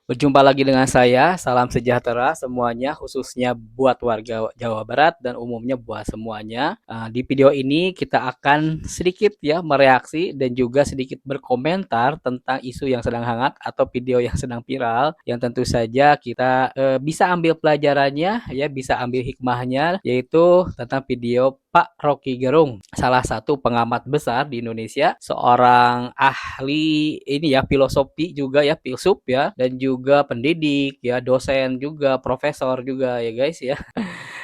Berjumpa lagi dengan saya, salam sejahtera semuanya, khususnya buat warga Jawa Barat dan umumnya buat semuanya. Di video ini kita akan sedikit ya mereaksi dan juga sedikit berkomentar tentang isu yang sedang hangat atau video yang sedang viral, yang tentu saja kita bisa ambil pelajarannya, ya bisa ambil hikmahnya, yaitu tentang video Pak Rocky Gerung, salah satu pengamat besar di Indonesia, seorang ahli ini ya filosofi juga ya, filsuf ya, dan juga pendidik ya, dosen juga, profesor juga ya guys ya.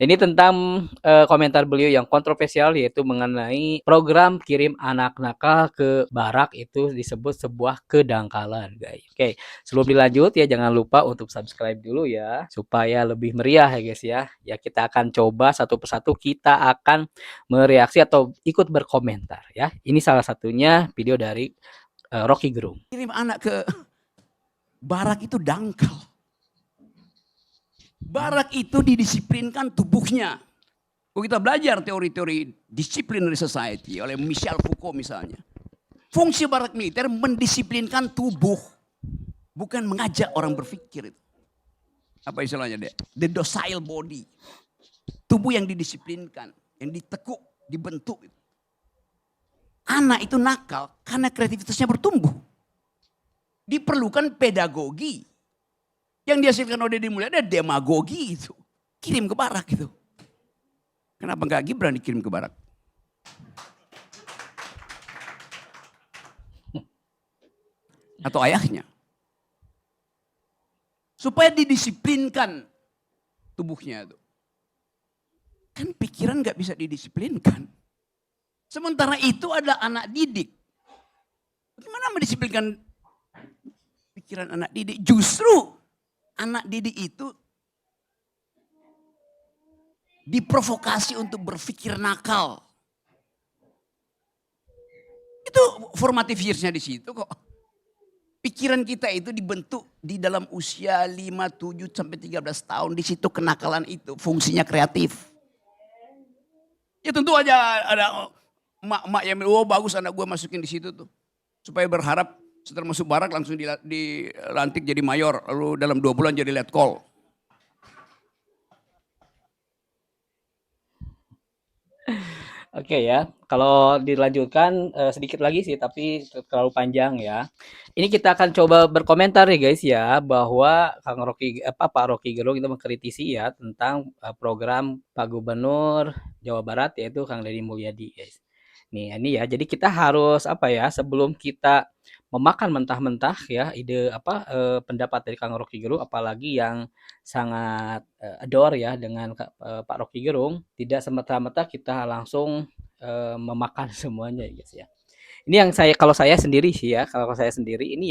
Ini tentang komentar beliau yang kontroversial, yaitu mengenai program kirim anak nakal ke barak itu disebut sebuah kedangkalan guys. Oke, sebelum dilanjut ya jangan lupa untuk subscribe dulu ya supaya lebih meriah ya guys ya. Ya kita akan coba satu persatu, kita akan mereaksi atau ikut berkomentar ya. Ini salah satunya video dari Rocky Gerung. Kirim anak ke barak itu dangkal. Barak itu didisiplinkan tubuhnya. Kalau kita belajar teori-teori disciplinary society oleh Michel Foucault misalnya. Fungsi barak militer mendisiplinkan tubuh. Bukan mengajak orang berpikir. Apa istilahnya deh? The docile body. Tubuh yang didisiplinkan. Yang ditekuk, dibentuk. Anak itu nakal karena kreativitasnya bertumbuh. Diperlukan pedagogi. Yang dihasilkan oleh Deddy Mulyadi ada demagogi itu. Kirim ke barak itu. Kenapa enggak Gibran dikirim ke barak? Atau ayahnya. Supaya didisiplinkan tubuhnya itu. Kan pikiran enggak bisa didisiplinkan. Sementara itu ada anak didik. Bagaimana mendisiplinkan pikiran anak didik? Justru anak didik itu diprovokasi untuk berpikir nakal. Itu formative years-nya di situ kok. Pikiran kita itu dibentuk di dalam usia 5, 7 sampai 13 tahun. Di situ kenakalan itu fungsinya kreatif. Ya tentu aja ada emak-emak yang bilang, oh bagus anak gue masukin di situ tuh. Supaya berharap setelah masuk barak langsung dilantik jadi mayor. Lalu dalam 2 bulan jadi letkol. Oke ya, kalau dilanjutkan sedikit lagi sih, tapi terlalu panjang ya. Ini kita akan coba berkomentar ya guys ya, bahwa Pak Rocky Gerung itu mengkritisi ya tentang program Pak Gubernur Jawa Barat, yaitu Kang Deddy Mulyadi guys. Nih ini ya, jadi kita harus apa ya, sebelum kita memakan mentah-mentah ya ide pendapat dari Kang Rocky Gerung, apalagi yang sangat adore ya dengan Pak Rocky Gerung, tidak semata-mata kita langsung memakan semuanya ya guys ya. Ini yang kalau saya sendiri sih ya, kalau saya sendiri ini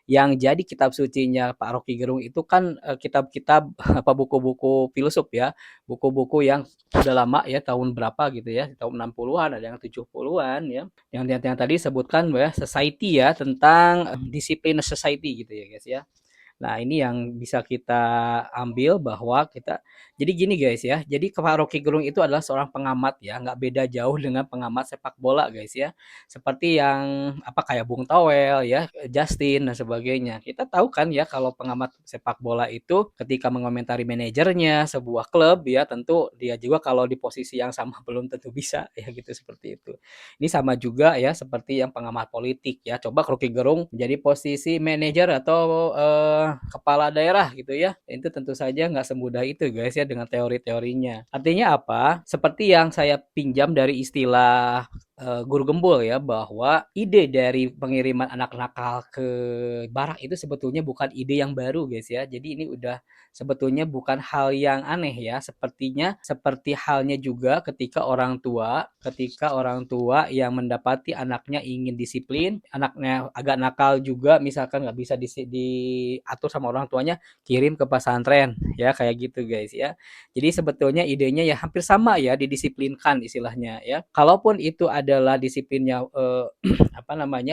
yang jadi kitab sucinya Pak Rocky Gerung itu kan kitab-kitab apa buku-buku filsuf ya, buku-buku yang udah lama ya, tahun berapa gitu ya, tahun 60-an, ada yang 70-an ya. Yang tadi sebutkan ya, society ya, tentang disiplin society gitu ya guys ya. Nah, ini yang bisa kita ambil bahwa jadi gini guys ya. Jadi Pak Rocky Gerung itu adalah seorang pengamat ya, nggak beda jauh dengan pengamat sepak bola guys ya. Seperti yang kayak Bung Towel ya, Justin dan sebagainya. Kita tahu kan ya kalau pengamat sepak bola itu ketika mengomentari manajernya sebuah klub ya, tentu dia juga kalau di posisi yang sama belum tentu bisa ya gitu, seperti itu. Ini sama juga ya seperti yang pengamat politik ya. Coba Rocky Gerung menjadi posisi manajer atau kepala daerah gitu ya. Itu tentu saja nggak semudah itu guys ya dengan teori-teorinya. Artinya apa? Seperti yang saya pinjam dari istilah guru gembul ya, bahwa ide dari pengiriman anak nakal ke barak itu sebetulnya bukan ide yang baru guys ya. Jadi ini udah sebetulnya bukan hal yang aneh ya. Sepertinya seperti halnya juga ketika orang tua yang mendapati anaknya ingin disiplin, anaknya agak nakal juga, misalkan nggak bisa diatur sama orang tuanya, kirim ke pesantren ya, kayak gitu guys ya. Jadi sebetulnya idenya ya hampir sama ya, didisiplinkan istilahnya ya. Kalaupun itu adalah disiplinnya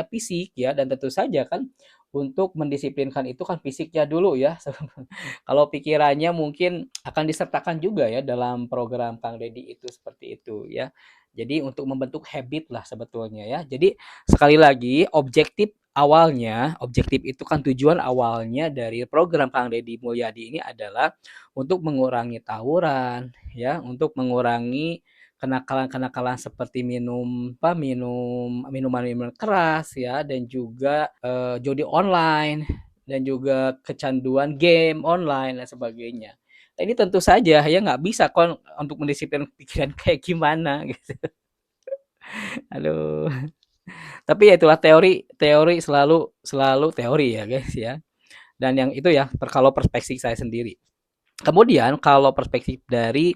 fisik ya, dan tentu saja kan untuk mendisiplinkan itu kan fisiknya dulu ya. Kalau pikirannya mungkin akan disertakan juga ya dalam program Kang Deddy itu, seperti itu ya. Jadi untuk membentuk habit lah sebetulnya ya. Jadi sekali lagi objektif itu kan tujuan awalnya dari program Kang Deddy Mulyadi ini adalah untuk mengurangi tawuran ya, untuk mengurangi kenakalan-kenakalan seperti minuman-minuman keras ya, dan juga judi online, dan juga kecanduan game online dan sebagainya. Nah, ini tentu saja ya nggak bisa kon untuk mendisiplin pikiran kayak gimana gitu. Aduh. Tapi ya itulah teori, teori selalu selalu teori ya guys ya. Dan yang itu ya kalau perspektif saya sendiri. Kemudian kalau perspektif dari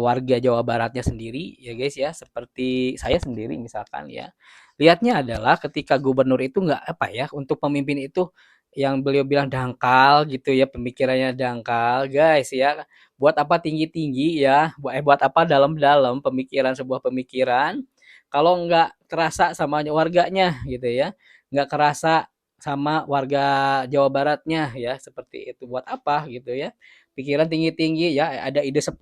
warga Jawa Baratnya sendiri ya guys ya, seperti saya sendiri misalkan ya, lihatnya adalah ketika gubernur itu nggak apa ya, untuk pemimpin itu yang beliau bilang dangkal gitu ya, pemikirannya dangkal guys ya, buat apa tinggi-tinggi ya, buat apa dalam-dalam pemikiran, sebuah pemikiran kalau nggak kerasa sama warganya gitu ya, nggak kerasa sama warga Jawa Baratnya ya, seperti itu, buat apa gitu ya, pikiran tinggi-tinggi ya, ada ide 10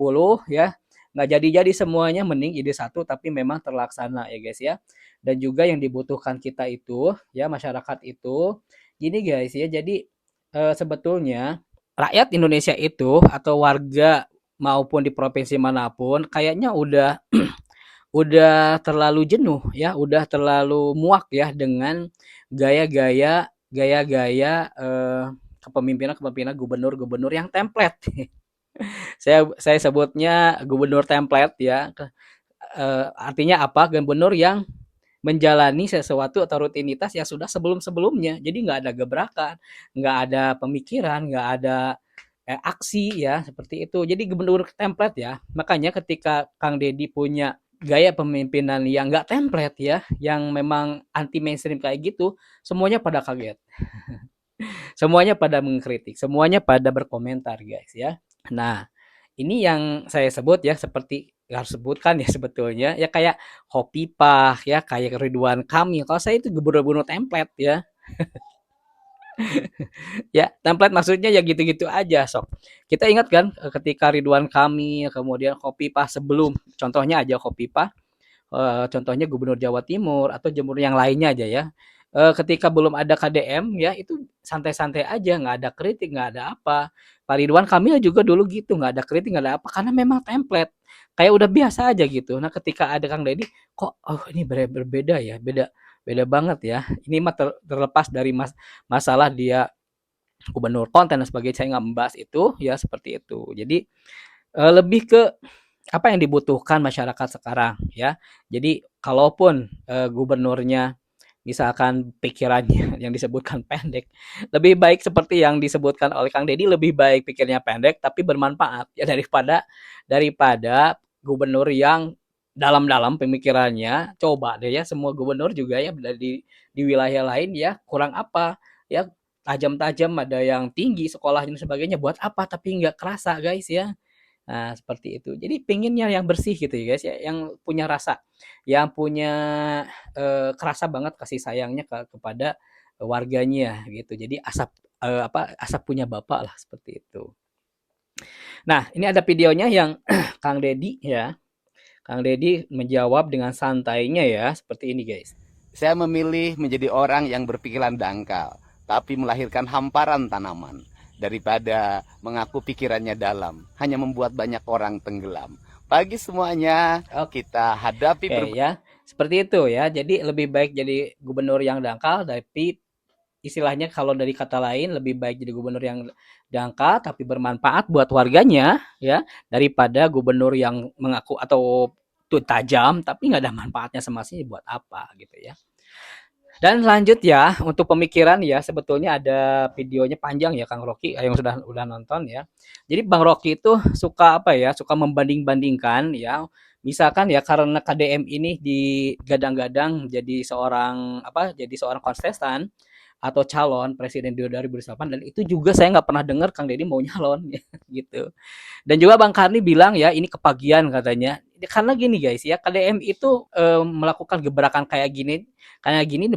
ya, nggak jadi-jadi semuanya, mending ide satu tapi memang terlaksana ya guys ya. Dan juga yang dibutuhkan kita itu ya, masyarakat itu gini guys ya, jadi sebetulnya rakyat Indonesia itu atau warga maupun di provinsi manapun kayaknya udah terlalu jenuh ya, udah terlalu muak ya dengan gaya-gaya kepemimpinan gubernur-gubernur yang template. Saya sebutnya gubernur template ya. Artinya apa? Gubernur yang menjalani sesuatu atau rutinitas yang sudah sebelum-sebelumnya. Jadi nggak ada gebrakan, nggak ada pemikiran, nggak ada aksi ya, seperti itu. Jadi gubernur template ya. Makanya ketika Kang Deddy punya gaya pemimpinan yang nggak template ya, yang memang anti mainstream kayak gitu, semuanya pada kaget, semuanya pada mengkritik, semuanya pada berkomentar guys ya. Nah, ini yang saya sebut ya, seperti harus sebutkan ya sebetulnya ya, kayak Khofifah ya, kayak Ridwan Kamil. Kalau saya itu gubernur-gubernur template ya. Ya, template maksudnya ya gitu-gitu aja sok. Kita ingat kan ketika Ridwan Kamil, kemudian Khofifah sebelum, contohnya aja Khofifah, contohnya Gubernur Jawa Timur atau Gubernur yang lainnya aja ya. Ketika belum ada KDM ya, itu santai-santai aja, nggak ada kritik, nggak ada apa. Pak Ridwan Kamil juga dulu gitu, nggak ada kritik, nggak ada apa, karena memang template. Kayak udah biasa aja gitu. Nah ketika ada Kang Deddy, kok oh ini berbeda ya, beda beda banget ya. Ini mah terlepas dari masalah dia gubernur konten dan sebagainya, saya nggak membahas itu ya, seperti itu. Jadi lebih ke apa yang dibutuhkan masyarakat sekarang ya. Jadi kalaupun gubernurnya misalkan pikirannya yang disebutkan pendek, lebih baik seperti yang disebutkan oleh Kang Deddy, lebih baik pikirnya pendek tapi bermanfaat ya, daripada daripada gubernur yang dalam-dalam pemikirannya. Coba deh ya, semua gubernur juga ya di wilayah lain ya, kurang apa ya, tajam-tajam, ada yang tinggi sekolahnya dan sebagainya, buat apa, tapi nggak kerasa guys ya. Nah, seperti itu. Jadi pinginnya yang bersih gitu ya guys ya, yang punya rasa, yang punya kerasa banget kasih sayangnya kepada warganya gitu. Jadi asap punya bapak lah, seperti itu. Nah, ini ada videonya yang Kang Deddy ya. Kang Deddy menjawab dengan santainya ya, seperti ini guys. Saya memilih menjadi orang yang berpikiran dangkal, tapi melahirkan hamparan tanaman. Daripada mengaku pikirannya dalam, hanya membuat banyak orang tenggelam. Pagi semuanya, Oke kita hadapi ya, seperti itu ya. Jadi lebih baik jadi gubernur yang dangkal, tapi istilahnya kalau dari kata lain lebih baik jadi gubernur yang dangkal tapi bermanfaat buat warganya ya, daripada gubernur yang mengaku atau tuh tajam tapi nggak ada manfaatnya sama sih, buat apa gitu ya. Dan lanjut ya, untuk pemikiran ya, sebetulnya ada videonya panjang ya Kang Rocky yang sudah nonton ya. Jadi Bang Rocky itu suka apa ya, suka membanding-bandingkan ya. Misalkan ya, karena KDM ini digadang-gadang jadi seorang kontestan atau calon presiden di 2008, dan itu juga saya nggak pernah dengar Kang Deddy mau nyalon gitu. Dan juga Bang Karni bilang ya ini kepagian katanya. Karena gini guys ya, KDM itu melakukan gebrakan kayak gini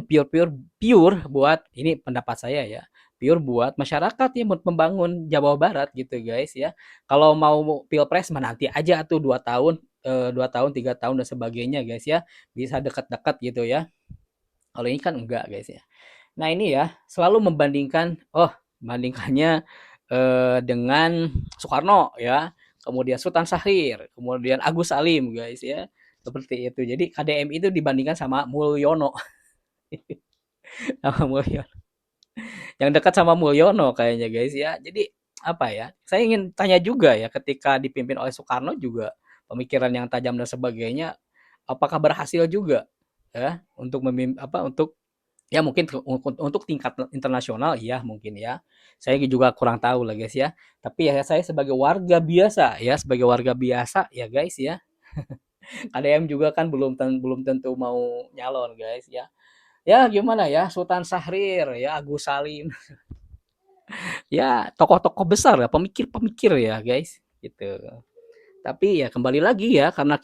pure pure pure buat, ini pendapat saya ya, pure buat masyarakat yang membangun Jawa Barat gitu guys ya. Kalau mau pilpres nanti aja tuh 2 tahun, 2 tahun, 3 tahun dan sebagainya guys ya, bisa dekat-dekat gitu ya. Kalau ini kan enggak guys ya. Nah ini ya, selalu membandingkan, bandingkannya dengan Soekarno ya, kemudian Sultan Syahrir, kemudian Agus Salim guys ya, seperti itu. Jadi KDM itu dibandingkan sama Mulyono, sama Mulyono, yang dekat sama Mulyono kayaknya guys ya. Jadi apa ya? Saya ingin tanya juga ya, ketika dipimpin oleh Soekarno juga pemikiran yang tajam dan sebagainya, apakah berhasil juga ya untuk untuk ya mungkin untuk tingkat internasional ya mungkin ya. Saya juga kurang tahu lah guys ya. Tapi ya saya sebagai warga biasa ya, sebagai warga biasa ya guys ya. KDM juga kan belum tentu mau nyalon guys ya. Ya gimana ya, Sultan Syahrir ya, Agus Salim. Ya tokoh-tokoh besar ya, pemikir-pemikir ya guys gitu. Tapi ya kembali lagi ya, karena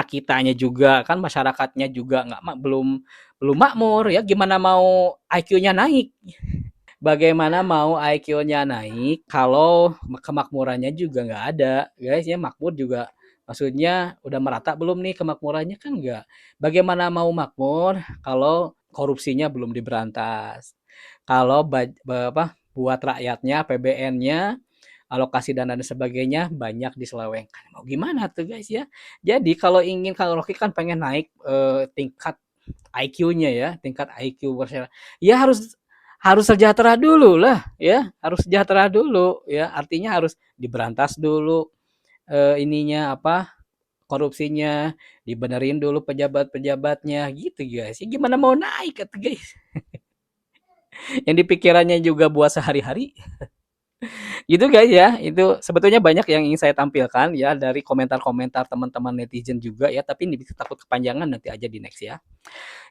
kitanya juga kan, masyarakatnya juga nggak belum makmur ya, gimana mau IQ-nya naik, bagaimana mau IQ-nya naik kalau kemakmurannya juga nggak ada guys ya. Makmur juga maksudnya udah merata belum nih kemakmurannya, kan nggak. Bagaimana mau makmur kalau korupsinya belum diberantas, kalau buat rakyatnya PBN-nya, alokasi dana dan sebagainya banyak diselewengkan. Mau gimana tuh guys ya? Jadi kalau Rocky kan pengen naik tingkat IQ-nya ya, tingkat IQ masyarakat. Ya harus harus sejahtera dulu lah ya, harus sejahtera dulu ya. Artinya harus diberantas dulu ininya apa, korupsinya, dibenerin dulu pejabat-pejabatnya gitu guys. Ya gimana mau naik kata guys. Yang dipikirannya juga buat sehari-hari. Gitu guys ya, itu sebetulnya banyak yang ingin saya tampilkan ya dari komentar-komentar teman-teman netizen juga ya, tapi ini bisa takut kepanjangan, nanti aja di next ya.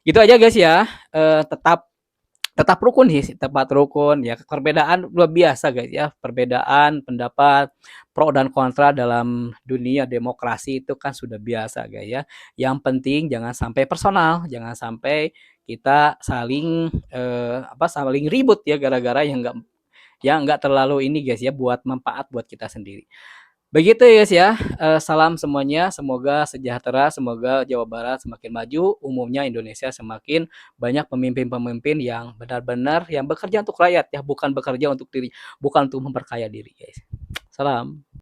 Gitu aja guys ya, tetap tetap rukun sih, tepat rukun ya. Perbedaan luar biasa guys ya, perbedaan pendapat pro dan kontra dalam dunia demokrasi itu kan sudah biasa guys ya. Yang penting jangan sampai personal, jangan sampai kita saling ribut ya, gara-gara yang nggak terlalu ini guys ya, buat manfaat buat kita sendiri. Begitu ya guys ya, salam semuanya, semoga sejahtera, semoga Jawa Barat semakin maju, umumnya Indonesia semakin banyak pemimpin-pemimpin yang benar-benar yang bekerja untuk rakyat ya, bukan bekerja untuk diri, bukan untuk memperkaya diri guys. Salam.